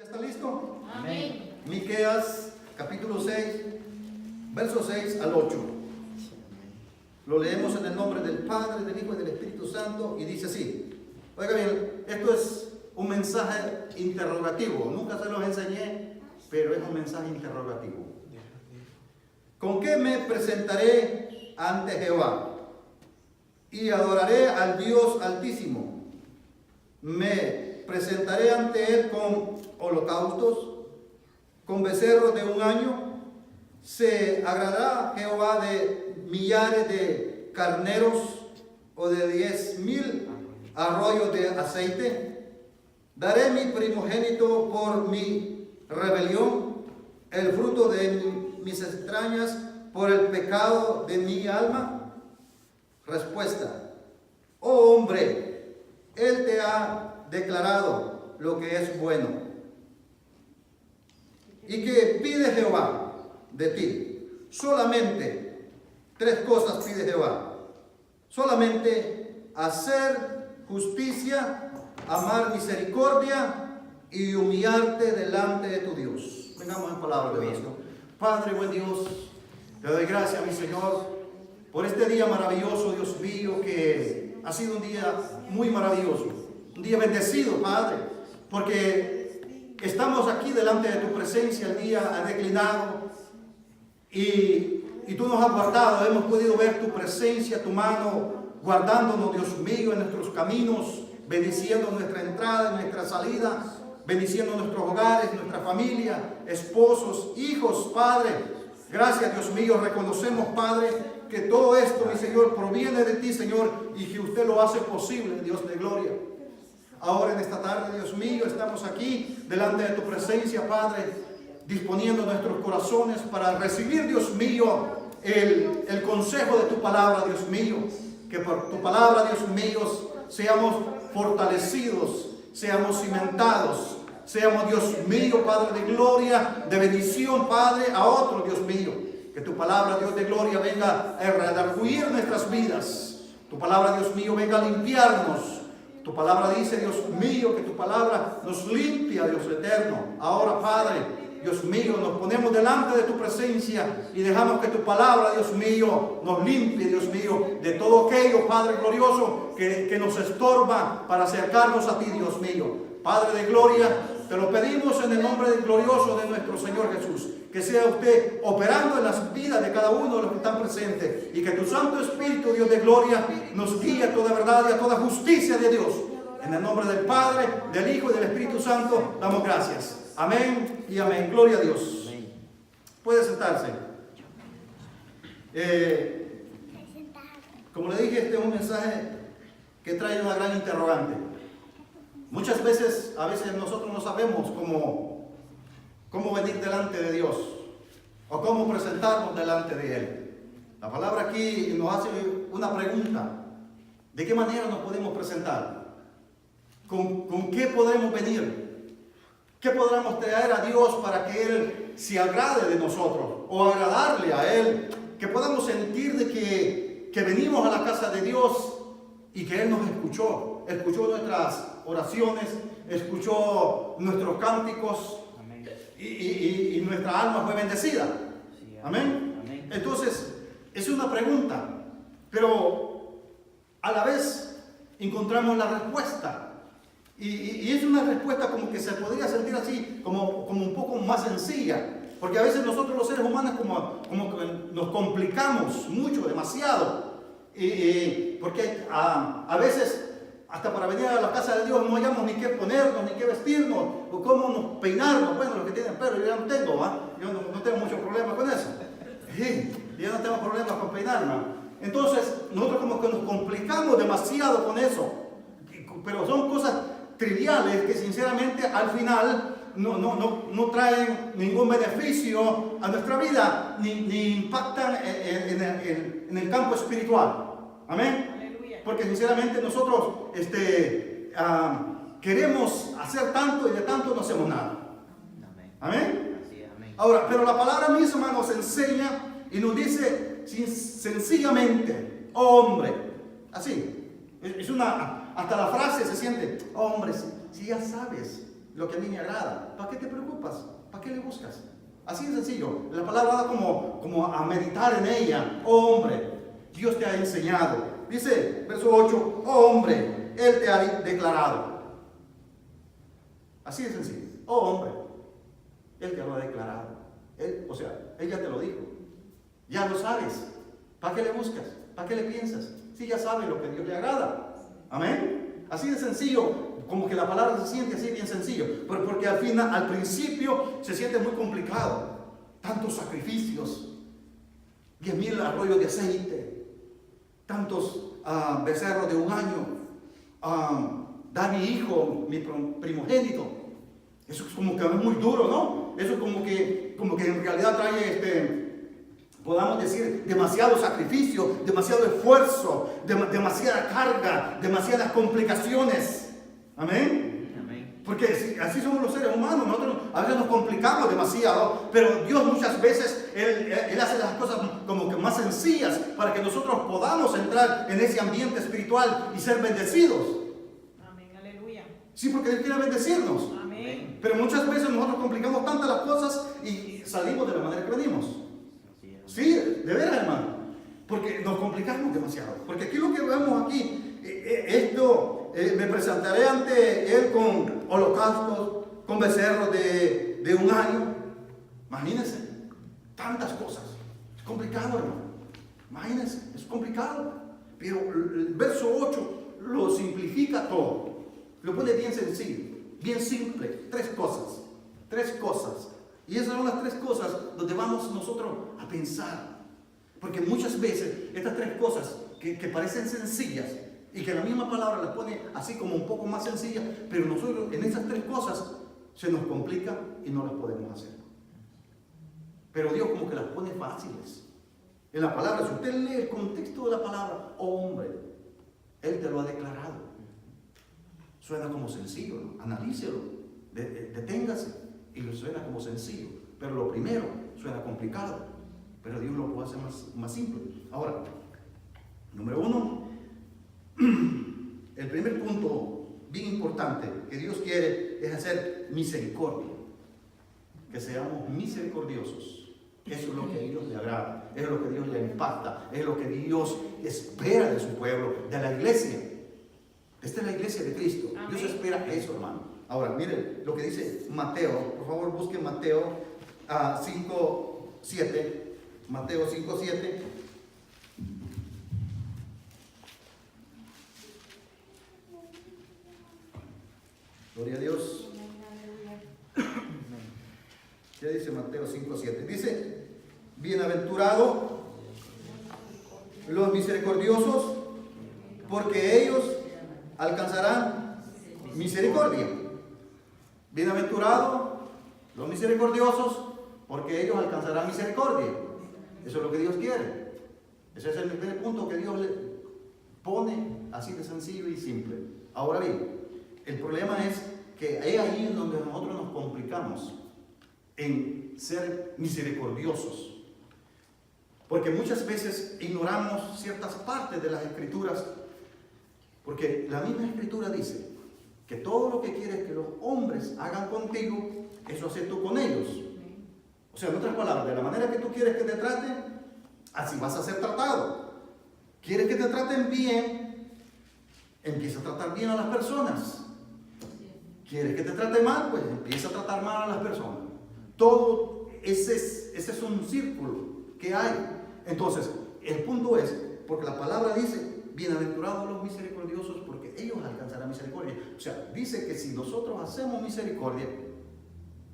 ¿Está listo? Amén. Miqueas capítulo 6, versos 6 al 8. Lo leemos en el nombre del Padre, del Hijo y del Espíritu Santo y dice así. Oiga bien, esto es un mensaje interrogativo. Nunca se los enseñé, pero es un mensaje interrogativo. ¿Con qué me presentaré ante Jehová? Y adoraré al Dios Altísimo. Me presentaré ante Él con holocaustos, con becerros de un año. ¿Se agradará Jehová de millares de carneros o de 10,000 arroyos de aceite? ¿Daré mi primogénito por mi rebelión, el fruto de mis extrañas por el pecado de mi alma? Respuesta: oh hombre, Él te ha declarado lo que es bueno. ¿Y qué pide Jehová de ti? Solamente 3 cosas pide Jehová. Solamente hacer justicia, amar misericordia y humillarte delante de tu Dios. Vengamos en palabra de Dios. Padre, buen Dios, te doy gracias, mi Señor, por este día maravilloso, Dios mío, que ha sido un día muy maravilloso, un día bendecido, Padre, porque estamos aquí delante de tu presencia. El día ha declinado y tú nos has guardado. Hemos podido ver tu presencia, tu mano, guardándonos, Dios mío, en nuestros caminos, bendiciendo nuestra entrada y nuestra salida, bendiciendo nuestros hogares, nuestra familia, esposos, hijos, Padre. Gracias, Dios mío. Reconocemos, Padre, que todo esto, mi Señor, proviene de ti, Señor, y que usted lo hace posible, Dios de gloria. Ahora en esta tarde, Dios mío, estamos aquí delante de tu presencia, Padre, disponiendo nuestros corazones para recibir, Dios mío, el consejo de tu palabra, Dios mío. Que por tu palabra, Dios mío, seamos fortalecidos, seamos cimentados, seamos, Dios mío, Padre de gloria, de bendición, Padre, a otros, Dios mío. Que tu palabra, Dios de gloria, venga a redarguir nuestras vidas. Tu palabra, Dios mío, venga a limpiarnos. Tu palabra dice, Dios mío, que tu palabra nos limpia, Dios eterno. Ahora, Padre, Dios mío, nos ponemos delante de tu presencia y dejamos que tu palabra, Dios mío, nos limpie, Dios mío, de todo aquello, Padre glorioso, que nos estorba para acercarnos a ti, Dios mío. Padre de gloria, te lo pedimos en el nombre glorioso de nuestro Señor Jesús. Que sea usted operando en las vidas de cada uno de los que están presentes. Y que tu Santo Espíritu, Dios de gloria, nos guíe a toda verdad y a toda justicia de Dios. En el nombre del Padre, del Hijo y del Espíritu Santo, damos gracias. Amén y amén. Gloria a Dios. Puede sentarse. Como le dije, este es un mensaje que trae una gran interrogante. Muchas veces, a veces nosotros no sabemos cómo venir delante de Dios o cómo presentarnos delante de Él. La palabra aquí nos hace una pregunta: ¿de qué manera nos podemos presentar? ¿Con qué podremos venir? ¿Qué podremos traer a Dios para que Él se agrade de nosotros o agradarle a Él? Que podamos sentir de que venimos a la casa de Dios y que Él nos escuchó nuestras oraciones, escuchó nuestros cánticos. Y nuestra alma fue bendecida. Amén. Amén. Entonces, es una pregunta, pero a la vez encontramos la respuesta. Y es una respuesta como que se podría sentir así, como un poco más sencilla. Porque a veces nosotros los seres humanos como que nos complicamos mucho, demasiado. Porque a veces, hasta para venir a la casa de Dios, no hallamos ni qué ponernos, ni qué vestirnos, o cómo nos peinarnos. Bueno, los que tienen pelo, yo ya no tengo, yo no tengo mucho problema con eso. Yo no tengo problemas con peinarme. Entonces, nosotros como que nos complicamos demasiado con eso. Pero son cosas triviales que sinceramente al final no traen ningún beneficio a nuestra vida, ni impactan en el campo espiritual. Amén. Porque sinceramente nosotros queremos hacer tanto y de tanto no hacemos nada. Amén. Ahora, pero la palabra misma nos enseña y nos dice sencillamente: oh hombre. Así. Hasta la frase se siente: oh hombre, si ya sabes lo que a mí me agrada. ¿Para qué te preocupas? ¿Para qué le buscas? Así de sencillo. La palabra da como a meditar en ella. Oh hombre, Dios te ha enseñado. Dice, verso 8, oh hombre, Él te ha declarado. Así de sencillo. Oh hombre, Él te lo ha declarado. Él ya te lo dijo. Ya lo sabes. ¿Para qué le buscas? ¿Para qué le piensas? Si ya sabes lo que a Dios le agrada. Amén. Así de sencillo. Como que la palabra se siente así bien sencillo. Pero porque al principio se siente muy complicado. Tantos sacrificios. 10,000 arroyos de aceite. Tantos becerros de un año. Da mi hijo, mi primogénito. Eso es como que es muy duro, ¿no? Eso como que en realidad trae podamos decir, demasiado sacrificio, demasiado esfuerzo, demasiada carga, demasiadas complicaciones. Amén. Amén. Porque así somos los seres humanos. Nosotros a veces nos complicamos demasiado, pero Dios muchas veces Él hace las cosas como que más sencillas para que nosotros podamos entrar en ese ambiente espiritual y ser bendecidos. Amén, aleluya. Sí, porque Él quiere bendecirnos. Amén. Pero muchas veces nosotros complicamos tantas las cosas y salimos de la manera que venimos. Sí, de veras, hermano. Porque nos complicamos demasiado. Porque aquí lo que vemos aquí, me presentaré ante Él con holocaustos, con becerros de un año. Imagínense, tantas cosas. Es complicado, hermano. Imagínense, es complicado. Pero el verso 8 lo simplifica todo. Lo pone bien sencillo, bien simple. Tres cosas. Y esas son las tres cosas donde vamos nosotros a pensar. Porque muchas veces estas tres cosas que parecen sencillas y que la misma palabra las pone así como un poco más sencillas, pero nosotros en esas tres cosas se nos complica y no las podemos hacer. Pero Dios como que las pone fáciles. En la palabra, si usted lee el contexto de la palabra, oh hombre, Él te lo ha declarado. Suena como sencillo, ¿no? Analícelo, deténgase. Y lo suena como sencillo, pero lo primero suena complicado, pero Dios lo puede hacer más simple. Ahora, número 1, el primer punto bien importante que Dios quiere es hacer misericordia, que seamos misericordiosos. Eso es lo que a Dios le agrada, es lo que Dios le impacta, es lo que Dios espera de su pueblo, de la iglesia. Esta es la iglesia de Cristo. Amén. Dios espera eso, hermano. Ahora, miren lo que dice Mateo. Por favor, busquen Mateo 5:7. Mateo 5:7. Gloria a Dios. ¿Qué dice Mateo 5:7? Dice, bienaventurados los misericordiosos, porque ellos alcanzarán misericordia. Bienaventurados los misericordiosos, porque ellos alcanzarán misericordia. Eso es lo que Dios quiere. Ese es el primer punto que Dios le pone así de sencillo y simple. Ahora bien, el problema es que es ahí en donde nosotros nos complicamos en ser misericordiosos. Porque muchas veces ignoramos ciertas partes de las escrituras. Porque la misma escritura dice que todo lo que quieres que los hombres hagan contigo, eso haces tú con ellos. O sea, en otras palabras, de la manera que tú quieres que te traten, así vas a ser tratado. ¿Quieres que te traten bien? Empieza a tratar bien a las personas. ¿Quieres que te trate mal? Pues empieza a tratar mal a las personas. Todo ese es un círculo que hay. Entonces, el punto es, porque la palabra dice, bienaventurados los misericordiosos, porque ellos alcanzarán misericordia. O sea, dice que si nosotros hacemos misericordia,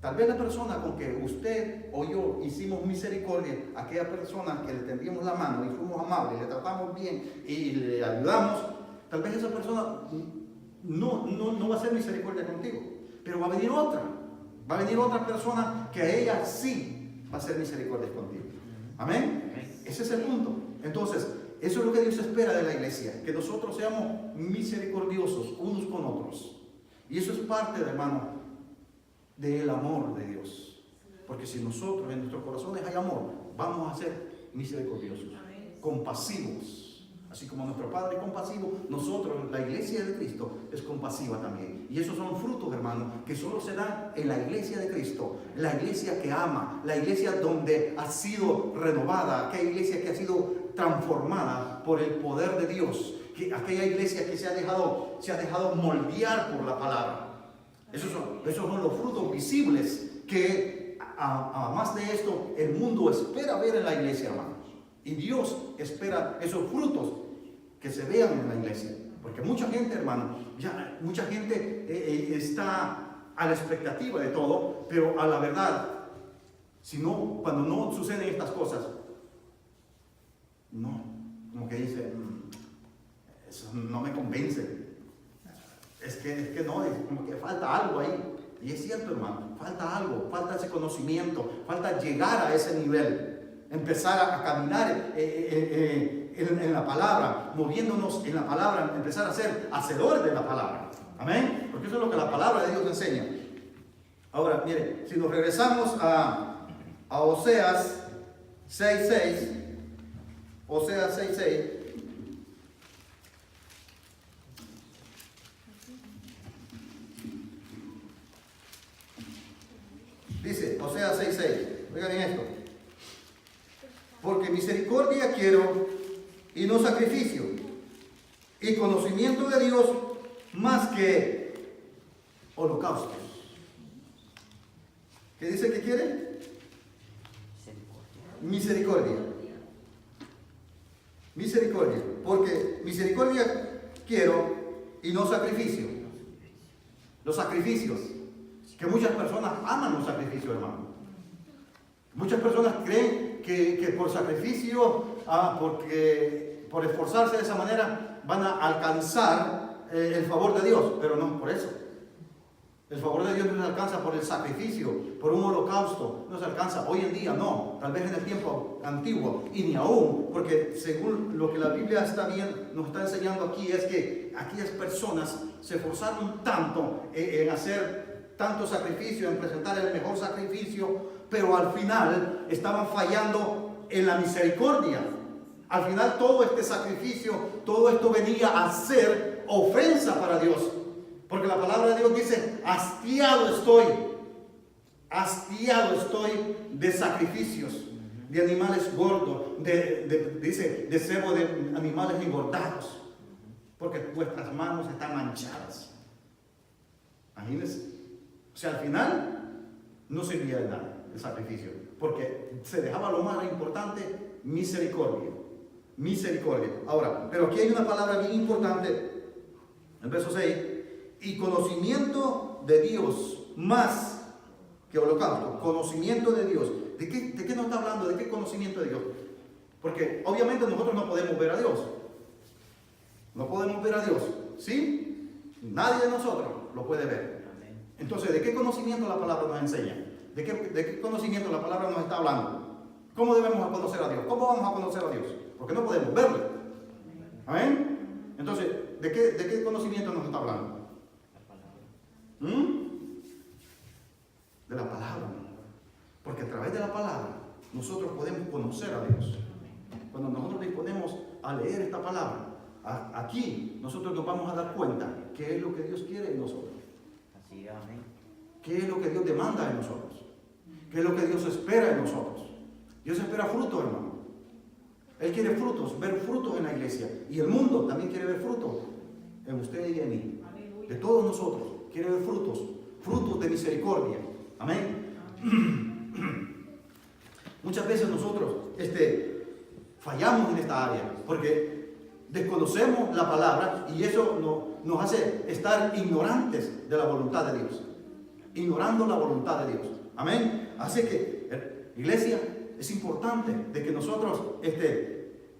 tal vez la persona con que usted o yo hicimos misericordia, aquella persona que le tendimos la mano y fuimos amables, le tratamos bien y le ayudamos, tal vez esa persona no va a hacer misericordia contigo, pero va a venir otra persona que a ella sí va a hacer misericordia contigo. Amén. Ese es el punto. Entonces, eso es lo que Dios espera de la iglesia, que nosotros seamos misericordiosos unos con otros. Y eso es parte, hermano, del amor de Dios. Porque si nosotros en nuestros corazones hay amor, vamos a ser misericordiosos, compasivos. Así como nuestro Padre es compasivo, nosotros, la iglesia de Cristo, es compasiva también. Y esos son frutos, hermanos, que solo se dan en la iglesia de Cristo. La iglesia que ama, la iglesia donde ha sido renovada, aquella iglesia que ha sido transformada por el poder de Dios. Aquella iglesia que se ha dejado moldear por la palabra. Esos son los frutos visibles que, además de esto, el mundo espera ver en la iglesia, hermanos. Y Dios espera esos frutos que se vean en la iglesia. Porque mucha gente, hermano, mucha gente está a la expectativa de todo, pero a la verdad, cuando no suceden estas cosas, no, como que dice, eso no me convence. Es que no, es como que falta algo ahí. Y es cierto, hermano, falta algo, falta ese conocimiento, falta llegar a ese nivel. Empezar a caminar en la palabra, moviéndonos en la palabra, empezar a ser hacedores de la palabra. Amén. Porque eso es lo que la palabra de Dios enseña. Ahora, mire, si nos regresamos a Oseas 6:6, Oseas 6:6. Dice, Oseas 6:6. Oigan bien esto. Porque misericordia quiero y no sacrificio, y conocimiento de Dios más que holocaustos. ¿Qué dice que quiere? Misericordia. Misericordia. Porque misericordia quiero y no sacrificio. Los sacrificios. Que muchas personas aman los sacrificios, hermano. Muchas personas creen que por sacrificio, porque por esforzarse de esa manera, van a alcanzar el favor de Dios. Pero no por eso. El favor de Dios no se alcanza por el sacrificio, por un holocausto. No se alcanza hoy en día, no. Tal vez en el tiempo antiguo. Y ni aún, porque según lo que la Biblia nos está enseñando aquí, es que aquellas personas se esforzaron tanto en hacer tanto sacrificio, en presentar el mejor sacrificio, pero al final estaban fallando en la misericordia. Al final todo este sacrificio, todo esto venía a ser ofensa para Dios. Porque la palabra de Dios dice, hastiado estoy de sacrificios, de animales gordos, dice, de cebo de animales engordados, porque vuestras manos están manchadas. Imagínense. O sea, al final no servía de nada el sacrificio, porque se dejaba lo más importante, misericordia. Misericordia. Ahora, pero aquí hay una palabra bien importante, el verso 6, y conocimiento de Dios más que holocausto. Conocimiento de Dios. ¿De qué nos está hablando? ¿De qué conocimiento de Dios? Porque obviamente nosotros no podemos ver a Dios. No podemos ver a Dios. ¿Sí? Nadie de nosotros lo puede ver. Entonces, ¿de qué conocimiento la palabra nos enseña? ¿De qué conocimiento la palabra nos está hablando? ¿Cómo debemos conocer a Dios? ¿Cómo vamos a conocer a Dios? Porque no podemos verlo. ¿Amén? Entonces, ¿de qué conocimiento nos está hablando? De la palabra. Porque a través de la palabra nosotros podemos conocer a Dios. Cuando nosotros disponemos a leer esta palabra, aquí nosotros nos vamos a dar cuenta qué es lo que Dios quiere de nosotros. Así, amén. ¿Qué es lo que Dios demanda de nosotros? ¿Qué es lo que Dios espera de nosotros? Dios espera frutos, hermano. Él quiere frutos, ver frutos en la iglesia. Y el mundo también quiere ver frutos en usted y en mí. De todos nosotros. Quiere ver frutos de misericordia. Amén. Muchas veces nosotros fallamos en esta área porque desconocemos la palabra y eso nos hace estar ignorantes de la voluntad de Dios. Ignorando la voluntad de Dios. Amén. Así que, iglesia, es importante de que nosotros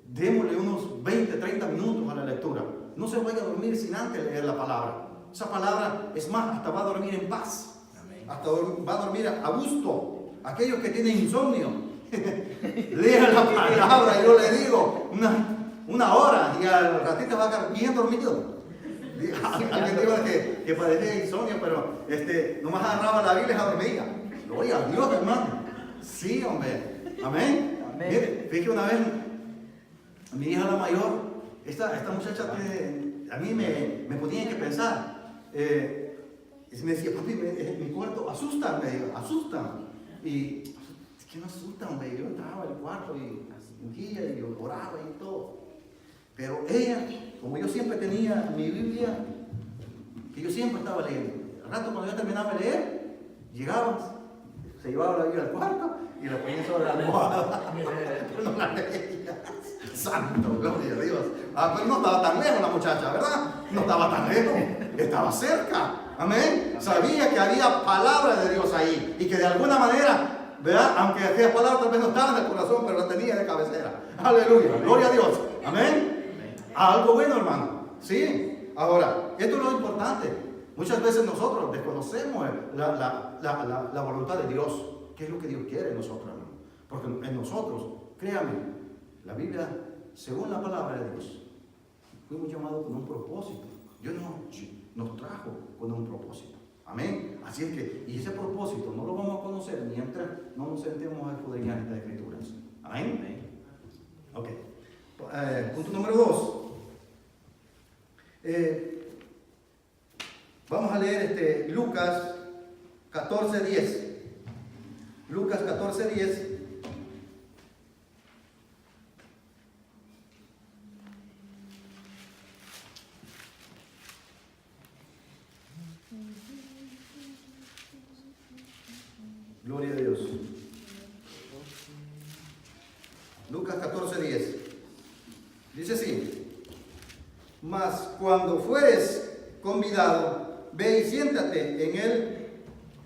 démosle unos 20, 30 minutos a la lectura. No se vaya a dormir sin antes leer la palabra. Esa palabra, es más, hasta va a dormir en paz. Hasta va a dormir a gusto. Aquellos que tienen insomnio, lean la palabra, yo le digo, una hora y al ratito va a quedar bien dormido. Alguien dijo que padecía insomnio, pero nomás agarraba la Biblia y se dormía. Gloria a Dios, hermano. Sí, hombre. Amén. Mire, fíjate una vez, mi hija la mayor, esta muchacha a mí me ponía que pensar. Y me decía, papi, mi cuarto asustan, me dijo, asustan. Y es que no asustan, hombre. Yo entraba al cuarto y ungía y oraba y todo. Pero ella, como yo siempre tenía mi Biblia, que yo siempre estaba leyendo, al rato cuando yo terminaba de leer, llegaba, se llevaba la Biblia al cuarto y la ponía sobre la almohada. Pero no la leía. Santo, gloria a Dios. Pero no estaba tan lejos la muchacha, ¿verdad? No estaba tan lejos, estaba cerca. Amén. Sabía que había palabra de Dios ahí y que de alguna manera, ¿verdad? Aunque aquella palabra tal vez no estaba en el corazón, pero la tenía de cabecera. Aleluya, gloria a Dios. Amén. Algo bueno, hermano. Sí. Ahora, esto es lo importante. Muchas veces nosotros desconocemos la voluntad de Dios. ¿Qué es lo que Dios quiere en nosotros, hermano? Porque en nosotros, créame, la Biblia, según la palabra de Dios, fuimos llamados con un propósito. Dios nos trajo con un propósito. Amén. Así es que, y ese propósito no lo vamos a conocer mientras no nos sentemos a escudriñar estas escrituras. Amén. Ok. Punto número 2. Vamos a leer Lucas 14:10. Lucas 14:10. Gloria a Dios. Lucas 14:10. Dice así: mas cuando fueres convidado, ve y siéntate en el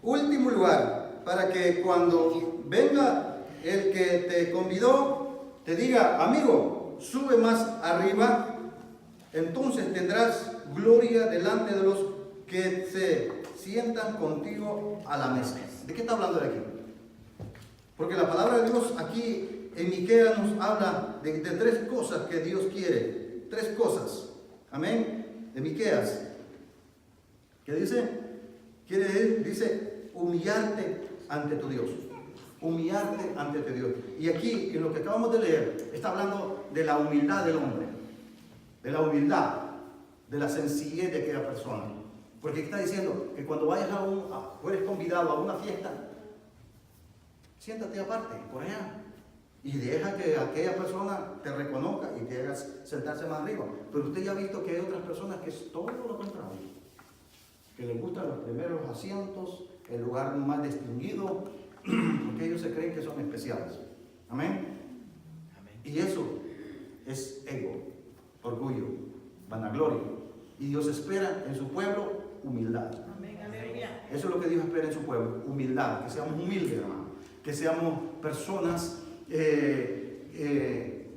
último lugar, para que cuando venga el que te convidó, te diga, amigo, sube más arriba, entonces tendrás gloria delante de los que se sientan contigo a la mesa. ¿De qué está hablando de aquí? Porque la palabra de Dios aquí en Miqueas nos habla de 3 cosas que Dios quiere. 3 cosas. Amén. De Miqueas. ¿Qué dice? Dice humillarte ante tu Dios. Humillarte ante tu Dios. Y aquí, en lo que acabamos de leer, está hablando de la humildad del hombre. De la humildad, de la sencillez de aquella persona. Porque está diciendo que cuando vayas fueres convidado a una fiesta, siéntate aparte, por allá. Y deja que aquella persona te reconozca y te hagas sentarse más arriba. Pero usted ya ha visto que hay otras personas que es todo lo contrario. Que les gustan los primeros asientos, el lugar más distinguido, porque ellos se creen que son especiales. Amén. Y eso es ego, orgullo, vanagloria. Y Dios espera en su pueblo humildad. Amén, aleluya. Eso es lo que Dios espera en su pueblo, humildad. Que seamos humildes, hermano. Que seamos personas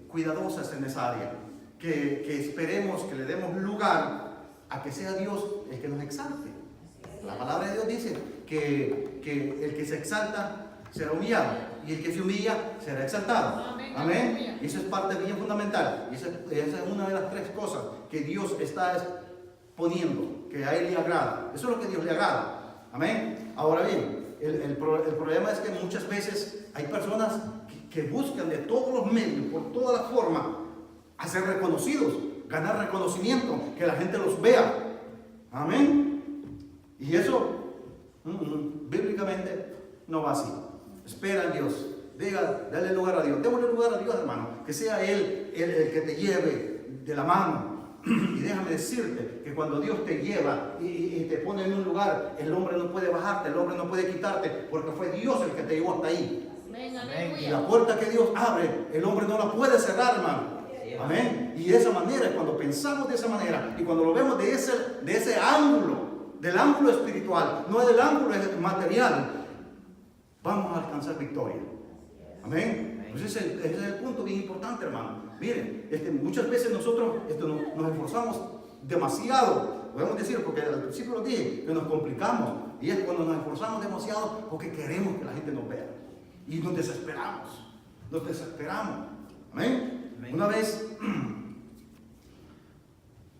cuidadosas en esa área. Que esperemos, que le demos lugar a que sea Dios el que nos exalte. La palabra de Dios dice que el que se exalta será humillado y el que se humilla será exaltado. Amén. Y eso es parte bien fundamental. Y esa es una de las 3 cosas que Dios está poniendo, que a Él le agrada. Eso es lo que a Dios le agrada. Amén. Ahora bien, el problema es que muchas veces hay personas que buscan de todos los medios, por todas las formas, hacer reconocidos, ganar reconocimiento, que la gente los vea. Amén. Y eso bíblicamente no va así. Espera en Dios. Dale lugar a Dios. Démosle lugar a Dios, hermano. Que sea Él el que te lleve de la mano. Y déjame decirte que cuando Dios te lleva y te pone en un lugar, el hombre no puede bajarte, el hombre no puede quitarte, porque fue Dios el que te llevó hasta ahí. Amén. Y la puerta que Dios abre, el hombre no la puede cerrar, hermano. Amén. Y de esa manera, cuando pensamos de esa manera y cuando lo vemos de ese ángulo, del ángulo espiritual, no del ángulo material, vamos a alcanzar victoria. Amén. Pues ese es el punto bien importante, hermano. Miren, muchas veces nosotros nos esforzamos demasiado, podemos decir, porque al principio lo dije, que nos complicamos. Y es cuando nos esforzamos demasiado porque queremos que la gente nos vea. Y nos desesperamos. Amén. Una vez,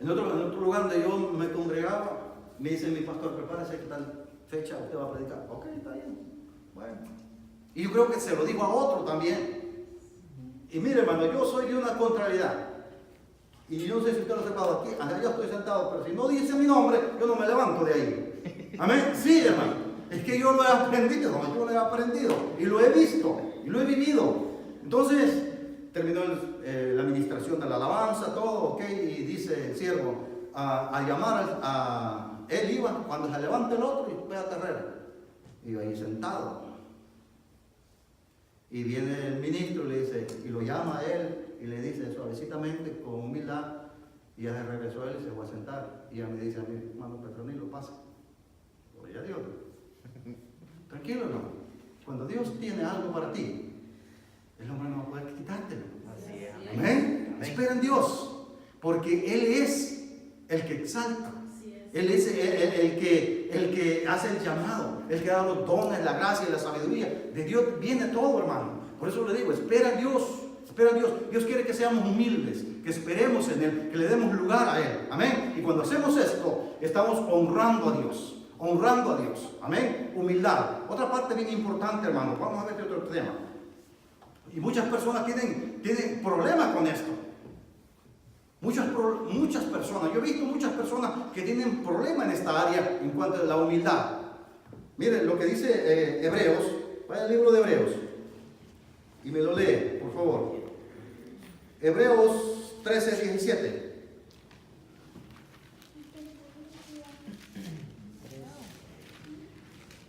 en otro lugar donde yo me congregaba, me dice mi pastor, prepárese que tal fecha usted va a predicar. Ok, está bien. Bueno. Y yo creo que se lo digo a otro también. Y mire, hermano, yo soy de una contrariedad. Y yo no sé si usted lo ha sentado aquí, allá yo estoy sentado, pero si no dice mi nombre, yo no me levanto de ahí. Amén. Sí, hermano. Es que yo lo he aprendido, yo lo he aprendido. Y lo he visto, y lo he vivido. Entonces, terminó la administración de la alabanza, todo, ok, y dice el siervo a llamar a él iba, cuando se levanta el otro y ve a terrera. Iba ahí sentado. Y viene el ministro y le dice, y lo llama a él y le dice suavecitamente, con humildad, y ya se regresó a él y se fue a sentar. Y ya me dice a mí, hermano Petronilo, pasa. Gloria a Dios. Tranquilo, hermano. Cuando Dios tiene algo para ti, el hombre no va a poder quitártelo. Así es. Amén. Espera en Dios, porque Él es el que exalta. Él es el que hace el llamado, el que da los dones, la gracia y la sabiduría. De Dios viene todo, hermano. Por eso le digo, espera en Dios. Espera en Dios. Dios quiere que seamos humildes, que esperemos en Él, que le demos lugar a Él. Amén. Y cuando hacemos esto, estamos honrando a Dios. Honrando a Dios. Amén. Humildad. Otra parte bien importante, hermano. Vamos a ver otro tema. Y muchas personas tienen problemas con esto. Muchas personas, yo he visto muchas personas que tienen problemas en esta área en cuanto a la humildad. Miren lo que dice Hebreos, vaya al libro de Hebreos y me lo lee, por favor. Hebreos 13:17.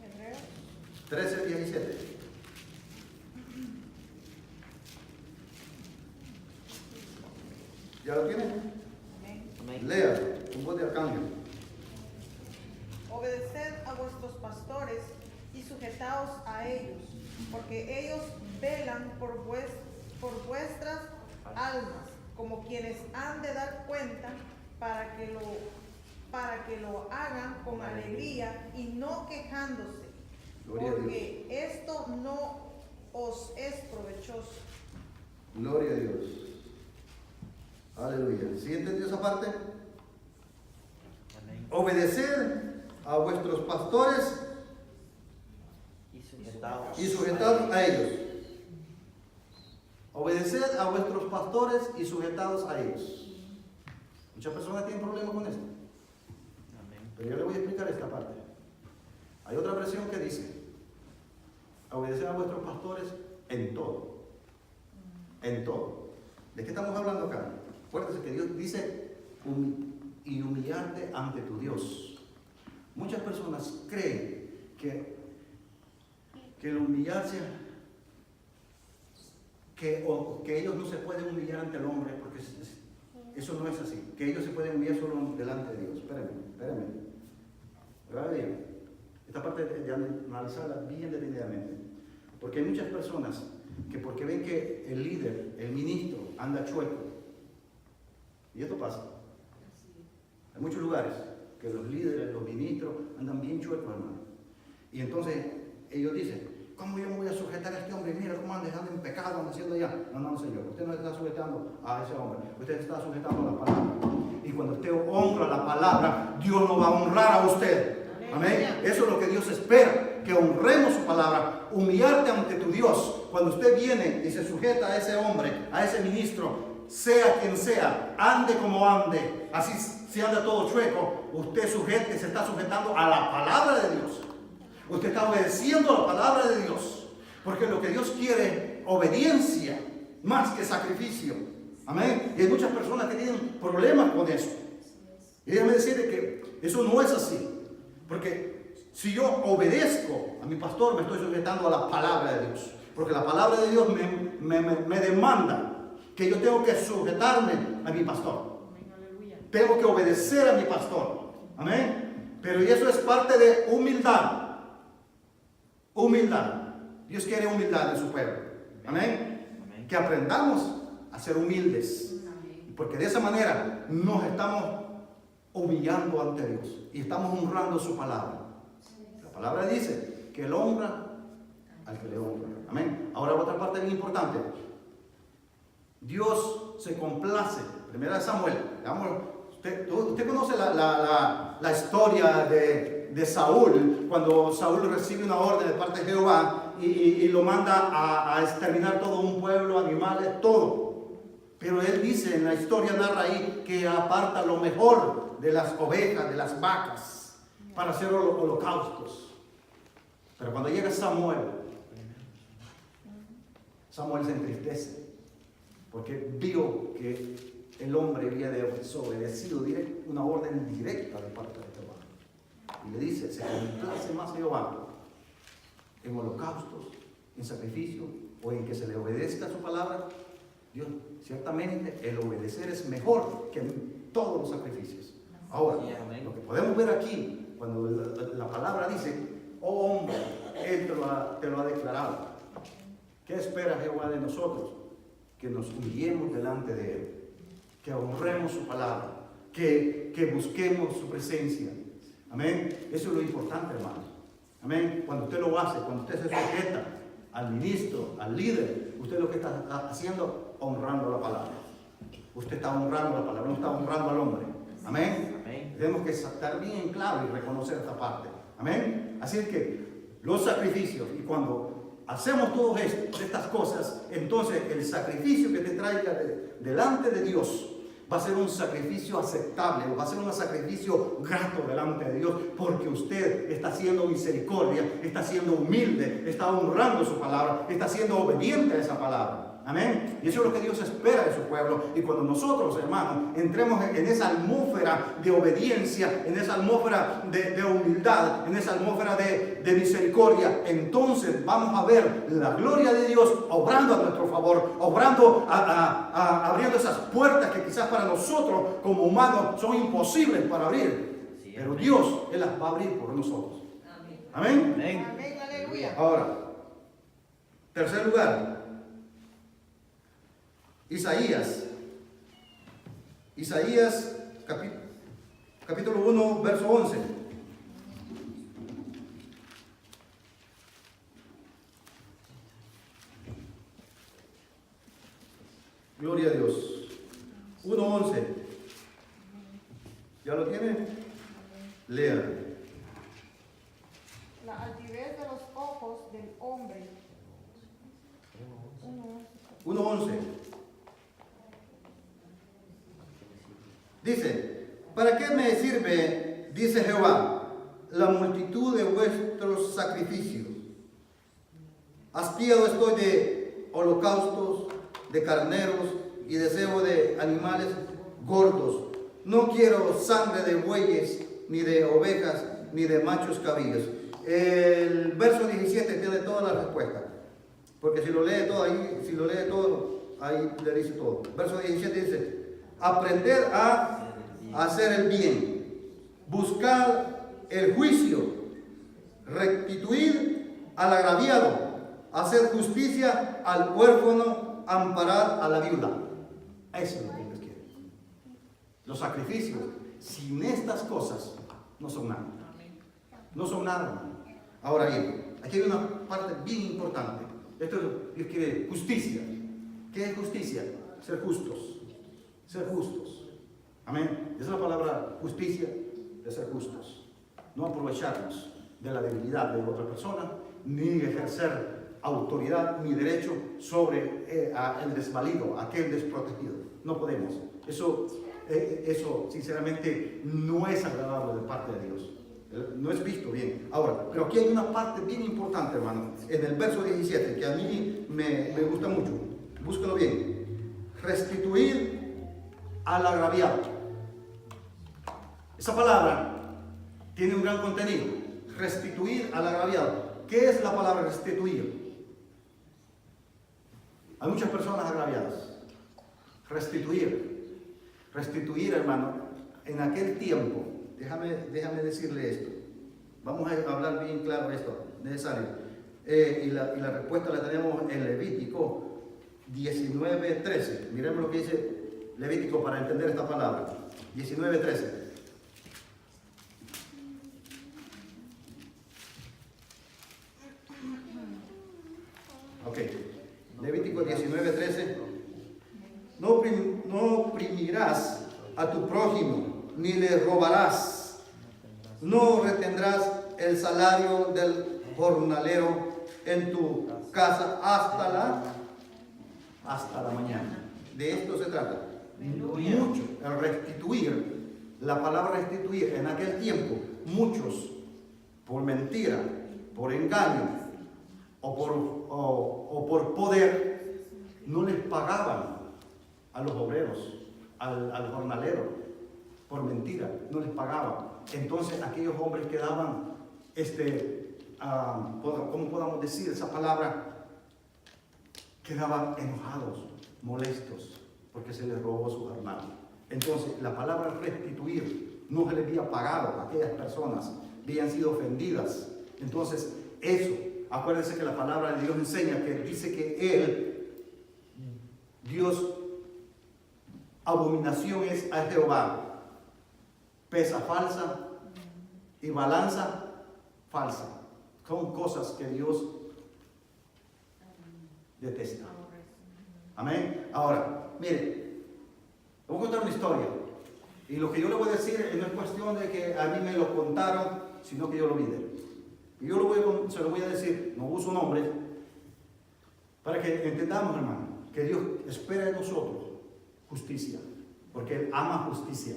Hebreos 13:17. ¿Ya lo tienen? Amén. Lea, con voz de arcángel. Obedeced a vuestros pastores y sujetaos a ellos, porque ellos velan por vuestras almas, como quienes han de dar cuenta, para que lo hagan con alegría y no quejándose, Gloria a Dios. porque esto no os es provechoso. Gloria a Dios. Aleluya. ¿Sí entendió esa parte? Amén. Obedeced a vuestros pastores Y sujetados. y sujetados a ellos. Obedeced a vuestros pastores y sujetados a ellos. Muchas personas tienen problemas con esto. Amén. Pero yo le voy a explicar esta parte. Hay otra versión que dice, obedeced a vuestros pastores en todo. En todo. ¿De qué estamos hablando acá? Acuérdense que Dios dice y humillarte ante tu Dios. Muchas personas creen que el humillarse, que ellos no se pueden humillar ante el hombre, porque eso no es así. Que ellos se pueden humillar solo delante de Dios. Espérenme. ¿Verdad bien? Esta parte de analizarla bien detenidamente. Porque hay muchas personas que porque ven que el líder, el ministro, anda chueco. Y esto pasa. Hay muchos lugares que los líderes, los ministros andan bien chuecos, hermano. Y entonces ellos dicen, ¿cómo yo me voy a sujetar a este hombre? Mira cómo anda en pecado, anda haciendo allá. No, señor, usted no está sujetando a ese hombre, usted está sujetando a la palabra. Y cuando usted honra la palabra, Dios lo va a honrar a usted. Amén. Eso es lo que Dios espera, que honremos su palabra, humillarte ante tu Dios. Cuando usted viene y se sujeta a ese hombre, a ese ministro, sea quien sea, ande como ande, así si anda todo chueco, usted se está sujetando a la palabra de Dios. Usted está obedeciendo a la palabra de Dios, porque lo que Dios quiere, obediencia, más que sacrificio. Amén. Y hay muchas personas que tienen problemas con eso. Y déjame decirle que eso no es así, porque si yo obedezco a mi pastor, me estoy sujetando a la palabra de Dios, porque la palabra de Dios me demanda que yo tengo que sujetarme a mi pastor. Tengo que obedecer a mi pastor. Amén. Pero y eso es parte de humildad. Humildad. Dios quiere humildad en su pueblo. Amén. Amén. Que aprendamos a ser humildes. Porque de esa manera nos estamos humillando ante Dios. Y estamos honrando su palabra. La palabra dice que Él honra al que le honra. Amén. Ahora otra parte bien importante. Dios se complace. Primera de Samuel. Usted conoce la historia de Saúl, cuando Saúl recibe una orden de parte de Jehová y lo manda a exterminar todo un pueblo, animales, todo. Pero él dice, en la historia narra ahí, que aparta lo mejor de las ovejas, de las vacas, para hacer holocaustos. Pero cuando llega Samuel se entristece, porque vio que el hombre había desobedecido una orden directa de parte de Jehová. Y le dice, ¿se complace más Jehová en holocaustos, en sacrificio, o en que se le obedezca a su palabra? Dios, ciertamente el obedecer es mejor que todos los sacrificios. Ahora, lo que podemos ver aquí, cuando la palabra dice, oh hombre, Él te lo ha declarado. ¿Qué espera Jehová de nosotros? Que nos humillemos delante de Él, que honremos su palabra, que busquemos su presencia. Amén. Eso es lo importante, hermanos. Amén. Cuando usted lo hace, cuando usted se sujeta al ministro, al líder, usted lo que está haciendo, honrando la palabra. Usted está honrando la palabra, no está honrando al hombre. Amén. Amén. Tenemos que estar bien claro y reconocer esta parte. Amén. Así es que los sacrificios, y cuando hacemos todas estas cosas, entonces el sacrificio que te traiga delante de Dios va a ser un sacrificio aceptable, va a ser un sacrificio grato delante de Dios, porque usted está haciendo misericordia, está siendo humilde, está honrando su palabra, está siendo obediente a esa palabra. Amén. Y eso es lo que Dios espera de su pueblo. Y cuando nosotros, hermanos, entremos en esa atmósfera de obediencia, en esa atmósfera de humildad, en esa atmósfera de misericordia, entonces vamos a ver la gloria de Dios obrando a nuestro favor, obrando, abriendo esas puertas que quizás para nosotros como humanos son imposibles para abrir. Sí, pero amén. Dios, Él las va a abrir por nosotros. Amén. Amén. Amén, aleluya. Ahora, tercer lugar, Isaías capítulo 1, verso 11. Gloria a Dios. 1:11. ¿Ya lo tiene? Lea. La altivez de los ojos del hombre. 1:11. Dice, ¿para qué me sirve, dice Jehová, la multitud de vuestros sacrificios? Hastiado estoy de holocaustos, de carneros y deseo de animales gordos. No quiero sangre de bueyes, ni de ovejas, ni de machos cabríos. El verso 17 tiene toda la respuesta. Porque si lo lee todo ahí le dice todo. Verso 17 dice, aprender a hacer el bien, buscar el juicio, restituir al agraviado, hacer justicia al huérfano, amparar a la viuda. Eso es lo que Dios quiere. Los sacrificios, sin estas cosas, no son nada. No son nada. Ahora bien, aquí hay una parte bien importante. Esto Dios quiere justicia. ¿Qué es justicia? Ser justos. Ser justos. Amén. Esa es la palabra justicia, de ser justos. No aprovecharnos de la debilidad de otra persona, ni ejercer autoridad ni derecho sobre el desvalido, aquel desprotegido. No podemos. Eso sinceramente no es agradable de parte de Dios. No es visto bien. Ahora, pero aquí hay una parte bien importante, hermano. En el verso 17, que a mí me gusta mucho. Búscalo bien. Restituir al agraviado. Esa palabra tiene un gran contenido. Restituir al agraviado. ¿Qué es la palabra restituir? Hay muchas personas agraviadas. Restituir. Restituir, hermano, en aquel tiempo. Déjame decirle esto. Vamos a hablar bien claro esto, necesario. Y la respuesta la tenemos en Levítico 19:13. Miremos lo que dice Levítico para entender esta palabra. 19:13. Ok. Levítico 19:13. No oprimirás a tu prójimo, ni le robarás. No retendrás el salario del jornalero en tu casa hasta la mañana. De esto se trata. Aleluya. Mucho. El restituir. La palabra restituir. En aquel tiempo, muchos, por mentira, por engaño o por poder, no les pagaban a los obreros, al jornalero, por mentira, no les pagaban. Entonces aquellos hombres quedaban, ¿cómo podamos decir esa palabra? Quedaban enojados, molestos, porque se les robó su jornal. Entonces la palabra restituir no se les había pagado a aquellas personas, habían sido ofendidas. Entonces eso, acuérdense que la palabra de Dios enseña que dice que Él, Dios, abominación es a Jehová, pesa falsa y balanza falsa. Son cosas que Dios detesta. Amén. Ahora, mire, voy a contar una historia. Y lo que yo le voy a decir no es cuestión de que a mí me lo contaron, sino que yo lo vi de él. Y yo se lo voy a decir, no uso nombres, para que entendamos, hermano, que Dios espera de nosotros justicia, porque Él ama justicia.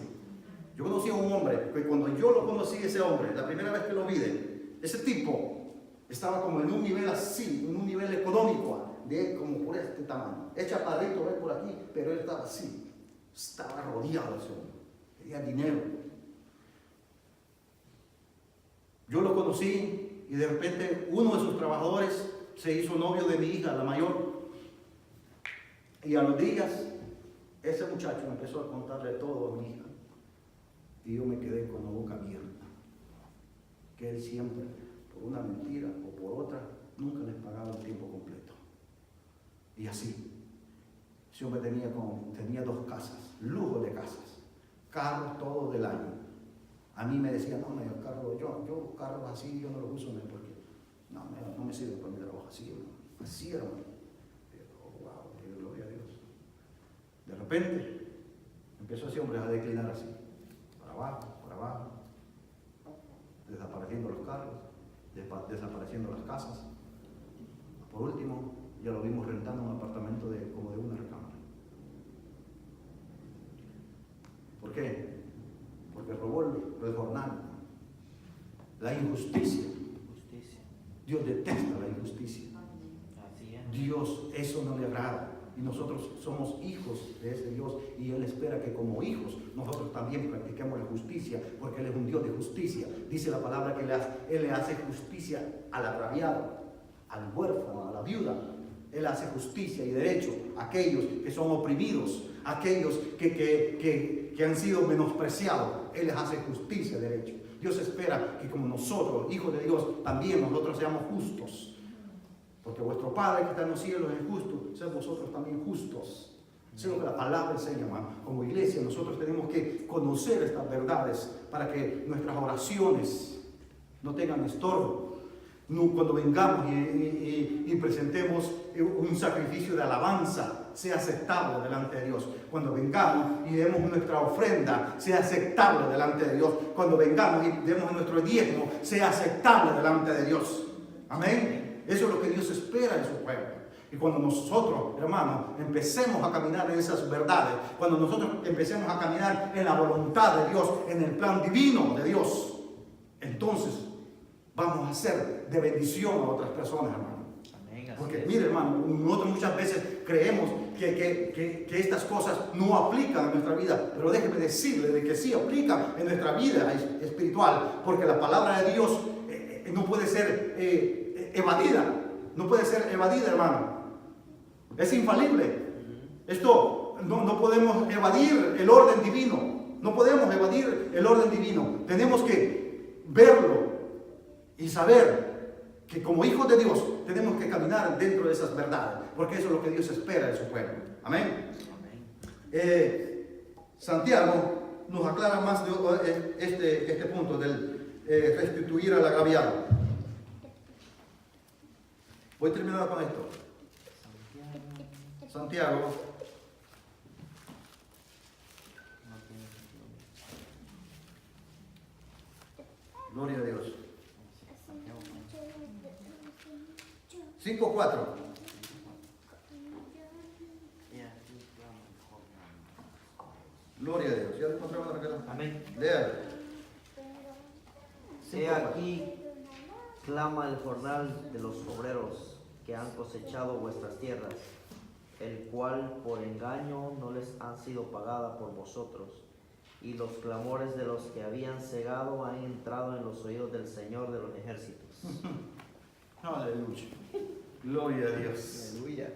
Yo conocí a un hombre, que cuando yo lo conocí, ese hombre, la primera vez que lo vi, ese tipo estaba como en un nivel así, en un nivel económico, de como por este tamaño. Es chaparrito, ve por aquí, pero él estaba así, estaba rodeado de ese hombre, tenía dinero. Yo lo conocí y de repente uno de sus trabajadores se hizo novio de mi hija, la mayor. Y a los días, ese muchacho empezó a contarle todo a mi hija. Y yo me quedé con la boca abierta. Que él siempre, por una mentira o por otra, nunca les pagaba el tiempo completo. Y así, ese hombre tenía 2 casas, lujo de casas, carros todos del año. A mí me decían, no, yo carros así yo no los uso, porque no me sirve para mi trabajo así, hermano. Así, hermano. Wow, gloria a Dios. De repente, empezó ese hombre a declinar así, para abajo, desapareciendo los carros, desapareciendo las casas. Por último, ya lo vimos rentando un apartamento como de una recámara. ¿Por qué? Porque robó el jornal. La injusticia. Dios detesta la injusticia. Así es. Dios eso no le agrada. Y nosotros somos hijos de ese Dios. Y Él espera que como hijos nosotros también practiquemos la justicia. Porque Él es un Dios de justicia. Dice la palabra que Él le hace justicia al agraviado, al huérfano, a la viuda. Él hace justicia y derecho a aquellos que son oprimidos, a aquellos que han sido menospreciados. Él les hace justicia y derecho. Dios espera que como nosotros, hijos de Dios, también nosotros seamos justos. Porque vuestro Padre que está en los cielos es justo, sean vosotros también justos. Eso es lo que la palabra enseña, hermano. Como iglesia nosotros tenemos que conocer estas verdades para que nuestras oraciones no tengan estorbo. Cuando vengamos y presentemos un sacrificio de alabanza, sea aceptable delante de Dios. Cuando vengamos y demos nuestra ofrenda, sea aceptable delante de Dios. Cuando vengamos y demos nuestro diezmo, sea aceptable delante de Dios. Amén. Eso es lo que Dios espera de su pueblo. Y cuando nosotros, hermanos, empecemos a caminar en esas verdades, cuando nosotros empecemos a caminar en la voluntad de Dios, en el plan divino de Dios, entonces vamos a ser de bendición a otras personas, hermano. Amén, Porque mire, hermano, nosotros muchas veces creemos que estas cosas no aplican en nuestra vida, pero déjeme decirle de que sí aplican en nuestra vida espiritual, porque la palabra de Dios no puede ser evadida, no puede ser evadida, hermano. Es infalible. Esto no podemos evadir el orden divino. No podemos evadir el orden divino. Tenemos que verlo y saber que como hijos de Dios tenemos que caminar dentro de esas verdades, porque eso es lo que Dios espera de su pueblo. Amén. Santiago nos aclara más de este punto del restituir al agraviado. Voy a terminar con esto. Santiago. Gloria a Dios. 5:4. Gloria a Dios. ¿Ya lo encontramos, Raquel? Amén. Léalo. He aquí, clama el jornal de los obreros que han cosechado vuestras tierras, el cual por engaño no les han sido pagada por vosotros, y los clamores de los que habían cegado han entrado en los oídos del Señor de los ejércitos. Aleluya. Gloria a Dios. Aleluya.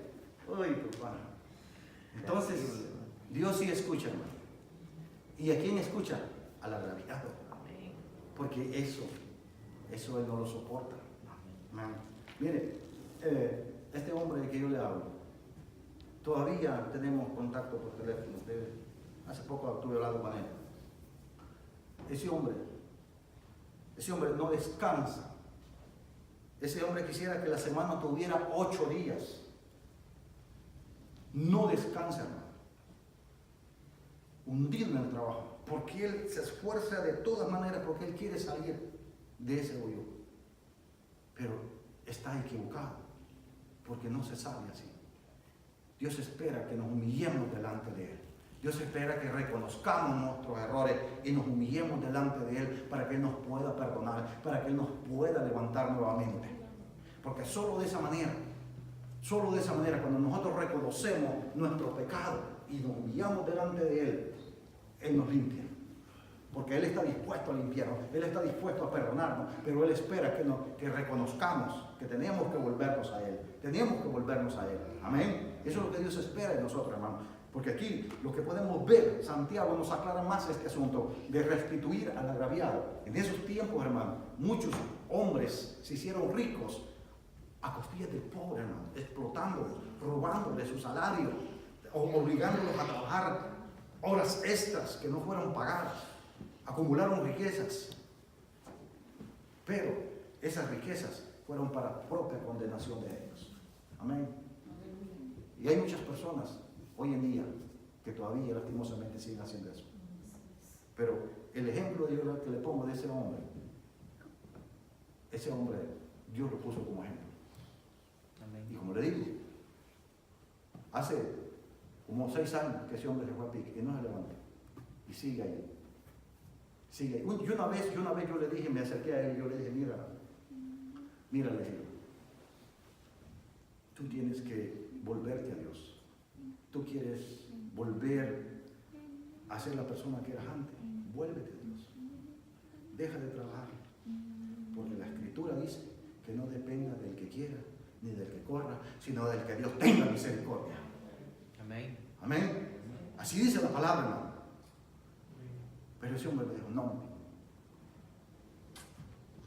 Uy, papá. Entonces, Dios sí escucha, hermano. ¿Y a quién escucha? Al agraviado. Amén. Porque eso Él no lo soporta. Amén. Amén. Mire, este hombre que yo le hablo, todavía tenemos contacto por teléfono. Hace poco estuve hablando con él. Ese hombre no descansa. Ese hombre quisiera que la semana tuviera 8 días. No descansa, hermano. Hundido en el trabajo. Porque él se esfuerza de todas maneras porque él quiere salir de ese hoyo. Pero está equivocado. Porque no se sabe así. Dios espera que nos humillemos delante de Él. Dios espera que reconozcamos nuestros errores y nos humillemos delante de Él para que Él nos pueda perdonar, para que Él nos pueda levantar nuevamente. Porque solo de esa manera, cuando nosotros reconocemos nuestro pecado y nos humillamos delante de Él, Él nos limpia. Porque Él está dispuesto a limpiarnos, Él está dispuesto a perdonarnos, pero Él espera que reconozcamos que tenemos que volvernos a Él. Tenemos que volvernos a Él. Amén. Eso es lo que Dios espera de nosotros, hermano. Porque aquí lo que podemos ver, Santiago nos aclara más este asunto de restituir al agraviado. En esos tiempos, hermano, muchos hombres se hicieron ricos a costillas del pobre, hermano, explotándolos, robándoles su salario, obligándolos a trabajar horas extras que no fueron pagadas. Acumularon riquezas, pero esas riquezas fueron para propia condenación de ellos. Amén. Y hay muchas personas hoy en día que todavía lastimosamente siguen haciendo eso. Pero el ejemplo que le pongo de ese hombre Dios lo puso como ejemplo. Amén. Y como le digo, hace como 6 años que ese hombre se fue a pique y no se levantó. Y sigue ahí. Sigue ahí. Y una vez yo le dije, me acerqué a él y yo le dije, mira, le dije, tú tienes que volverte a Dios. Tú quieres volver a ser la persona que eras antes. Vuélvete a Dios. Deja de trabajar. Porque la Escritura dice que no dependa del que quiera, ni del que corra, sino del que Dios tenga misericordia. Amén. Amén. Así dice la palabra, hermano. Pero ese hombre me dijo, no,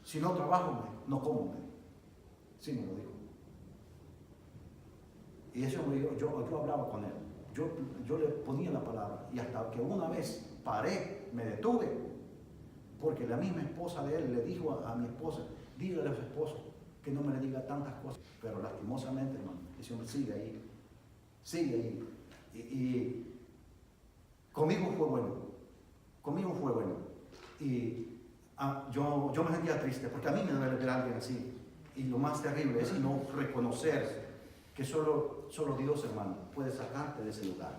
si no trabajo, no como. Sí me lo dijo. Y ese hombre, yo hablaba con él. Yo le ponía la palabra. Y hasta que una vez paré, me detuve. Porque la misma esposa de él le dijo a mi esposa, dígale a su esposo que no me le diga tantas cosas. Pero lastimosamente, hermano, ese hombre sigue ahí. Sigue ahí. Y conmigo fue bueno. Y yo me sentía triste, porque a mí me duele ver a alguien así. Y lo más terrible es no reconocer que solo Dios, hermano, puede sacarte de ese lugar.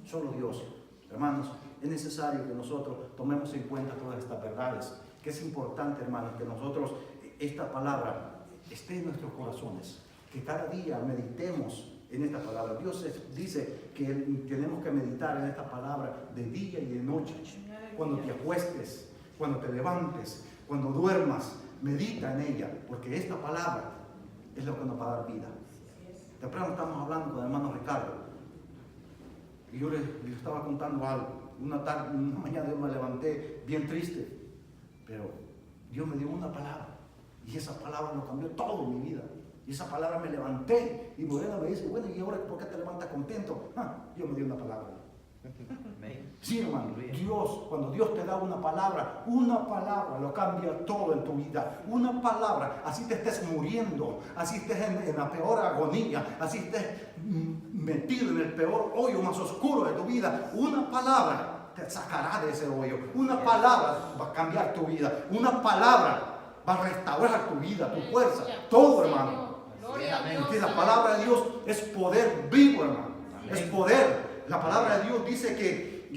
Solo Dios. Hermanos, es necesario que nosotros tomemos en cuenta todas estas verdades. Que es importante, hermanos, que nosotros, esta palabra esté en nuestros corazones. Que cada día meditemos en esta palabra. Dios dice que tenemos que meditar en esta palabra de día y de noche. Cuando te acuestes, cuando te levantes, cuando duermas, medita en ella, porque esta palabra es lo que nos va a dar vida. Temprano estamos hablando con el hermano Ricardo y yo le estaba contando algo. Una mañana yo me levanté bien triste, pero Dios me dio una palabra y esa palabra lo cambió todo en mi vida. Y esa palabra me levanté y Morena me dice, bueno, ¿y ahora por qué te levantas contento? Dios me dio una palabra. Sí, hermano, cuando Dios te da una palabra lo cambia todo en tu vida. Una palabra, así te estés muriendo, así estés en la peor agonía, así estés metido en el peor hoyo más oscuro de tu vida, una palabra te sacará de ese hoyo. Una palabra va a cambiar tu vida. Una palabra va a restaurar tu vida, tu fuerza, todo, hermano. Porque la palabra de Dios es poder vivo, hermano. Es poder. La palabra de Dios dice que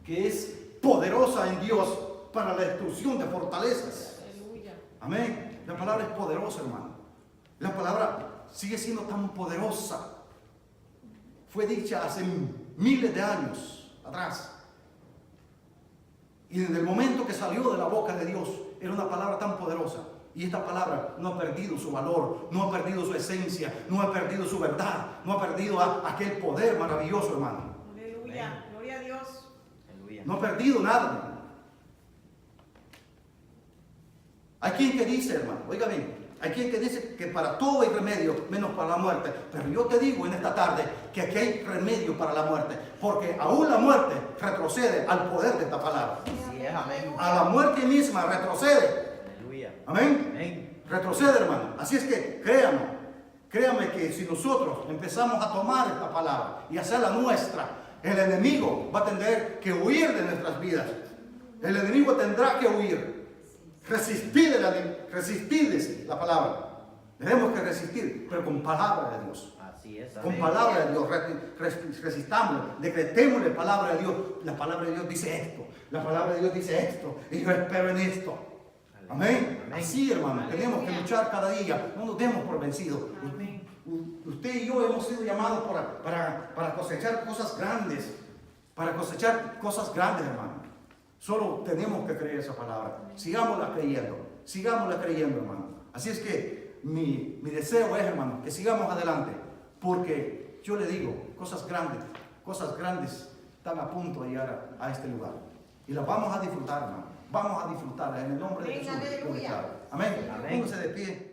que es poderosa en Dios para la destrucción de fortalezas. Aleluya. Amén. La palabra es poderosa, hermano. La palabra sigue siendo tan poderosa. Fue dicha hace miles de años atrás. Y desde el momento que salió de la boca de Dios, era una palabra tan poderosa. Y esta palabra no ha perdido su valor, no ha perdido su esencia, no ha perdido su verdad, no ha perdido aquel poder maravilloso, hermano. Aleluya. Gloria a Dios. Aleluya. No ha perdido nada, hermano. Hay quien que dice, hermano, oiga bien, hay quien que dice que para todo hay remedio, menos para la muerte. Pero yo te digo en esta tarde que aquí hay remedio para la muerte, porque aún la muerte retrocede al poder de esta palabra. Así es, amén. A la muerte misma retrocede. Aleluya. Amén. Amén. Retrocede, hermano. Así es que créame que si nosotros empezamos a tomar esta palabra y hacerla nuestra, el enemigo va a tener que huir de nuestras vidas. El enemigo tendrá que huir. Resistir la palabra. Tenemos que resistir, pero con palabra de Dios. Así es, Con amén. palabra de Dios, resistámosle, decretémosle palabra de Dios. La palabra de Dios dice esto, la palabra de Dios dice esto, y yo espero en esto. Amén. Amén. Así, hermano, tenemos que luchar cada día, no nos demos por vencidos. Amén. Usted y yo hemos sido llamados para cosechar cosas grandes, hermano. Solo tenemos que creer esa palabra. Sigámosla creyendo, hermano. Así es que mi deseo es, hermano, que sigamos adelante, porque yo le digo, cosas grandes están a punto de llegar a este lugar. Y las vamos a disfrutar, hermano. Vamos a disfrutar en el nombre de Amén, Jesús. aleluya. Amén. Amén. Póngase de pie.